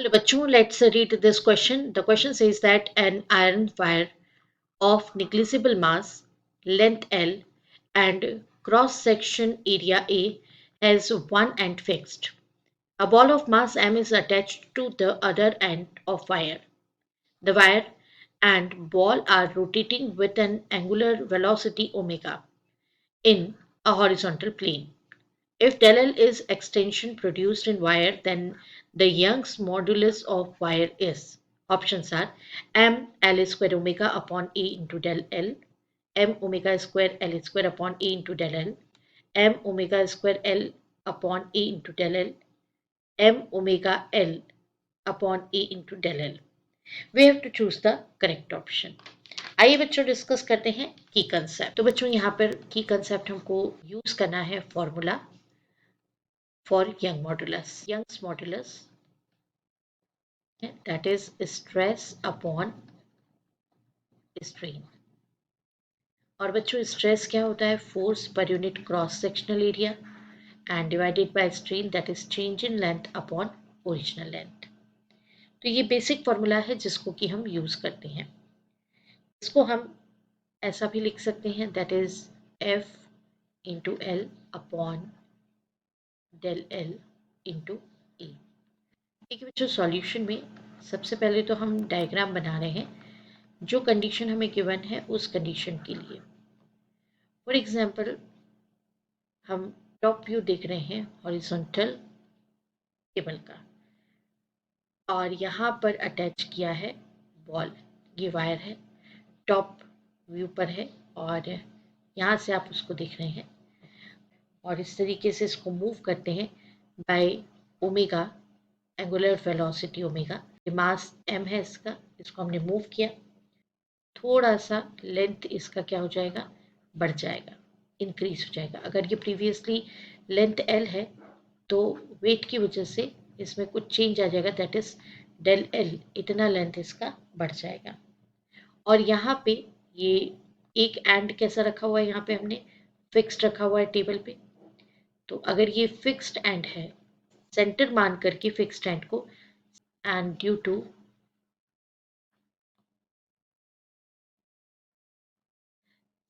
चलो बच्चों, let's read this question. The question says that an iron wire of negligible mass, length L, and cross section area A has one end fixed. A ball of mass M is attached to the other end of wire. The wire and ball are rotating with an angular velocity omega in a horizontal plane. If del L is extension produced in wire, then the Young's modulus of wire is. Options are m L square omega upon A into del L, m omega square L square upon A into del L, m omega square L upon A into del L, m omega L upon A into del L. We have to choose the correct option. आइए बच्चों discuss करते हैं की concept. तो बच्चों यहाँ पर की कंसेप्ट हमको यूज करना है formula for Young modulus. Young's modulus, that is stress upon strain. और बच्चों स्ट्रेस क्या होता है? Force per unit cross sectional area and divided by strain, that is change in length upon original length. तो ये basic formula है जिसको कि हम यूज करते हैं। इसको हम ऐसा भी लिख सकते हैं, that is F into L upon del L into A. ठीक है बच्चों, सॉल्यूशन में सबसे पहले तो हम डायग्राम बना रहे हैं जो कंडीशन हमें गिवन है उस कंडीशन के लिए। फॉर एग्जांपल हम टॉप व्यू देख रहे हैं हॉरिजॉन्टल केबल का, और यहाँ पर अटैच किया है बॉल। ये वायर है, टॉप व्यू पर है, और यहाँ से आप उसको देख रहे हैं, और इस तरीके से इसको मूव करते हैं by omega, angular velocity omega. Mass m है इसको हमने मूव किया, थोड़ा सा लेंथ इसका क्या हो जाएगा? बढ़ जाएगा, इंक्रीज हो जाएगा। अगर ये प्रीवियसली लेंथ l है तो वेट की वजह से इसमें कुछ चेंज आ जाएगा, दैट इज डेल l, इतना लेंथ इसका बढ़ जाएगा। और यहाँ पे ये एक एंड कैसा रखा हुआ है? यहाँ पे हमने फिक्स्ड रखा हुआ है टेबल पे। तो अगर ये फिक्स्ड एंड है, सेंटर मान करके फिक्स्ड एंड को, and due to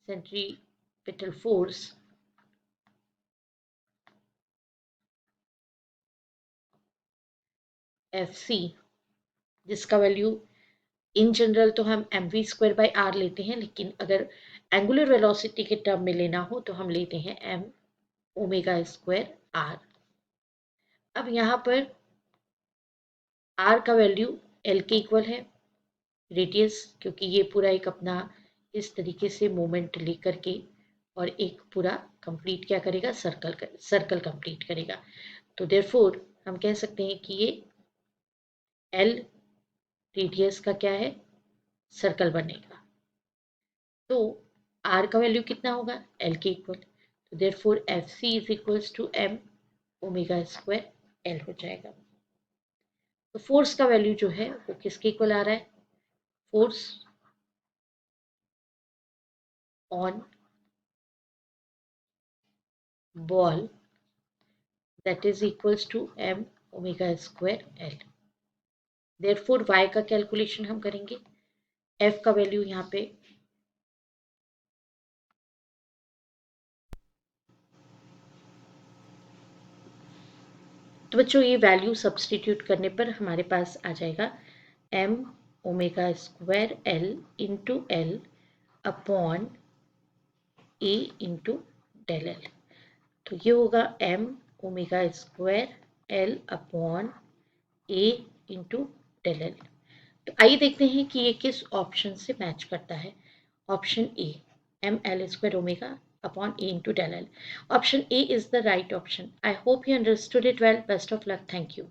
centripetal force Fc, जिसका वैल्यू इन जनरल तो हम mv स्क्वायर बाई आर लेते हैं, लेकिन अगर एंगुलर वेलोसिटी के टर्म में लेना हो तो हम लेते हैं m ओमेगा स्क्वायर आर। अब यहाँ पर r का वैल्यू l के इक्वल है, रेडियस, क्योंकि ये पूरा एक अपना इस तरीके से मोमेंट लेकर के और एक पूरा कंप्लीट क्या करेगा? सर्कल कंप्लीट करेगा। तो देयरफॉर हम कह सकते हैं कि ये l रेडियस का क्या है? सर्कल बनेगा। तो r का वैल्यू कितना होगा? l के इक्वल। तो therefore Fc is equals to m omega square l हो जाएगा। तो फोर्स का वैल्यू जो है वो किसके इक्वल आ रहा है? Force on ball, that is equals to m omega square l। Therefore y का कैलकुलेशन हम करेंगे। f का वैल्यू यहाँ पे तो बच्चों ये वैल्यू सब्सटीट्यूट करने पर हमारे पास आ जाएगा m omega square l into L upon a into del L. तो ये होगा m omega square l upon a into del L. तो आइए देखते हैं कि ये किस ऑप्शन से मैच करता है। Option A, M L square omega upon a into del L. Option A is the right option. I hope you understood it well. Best of luck. Thank you.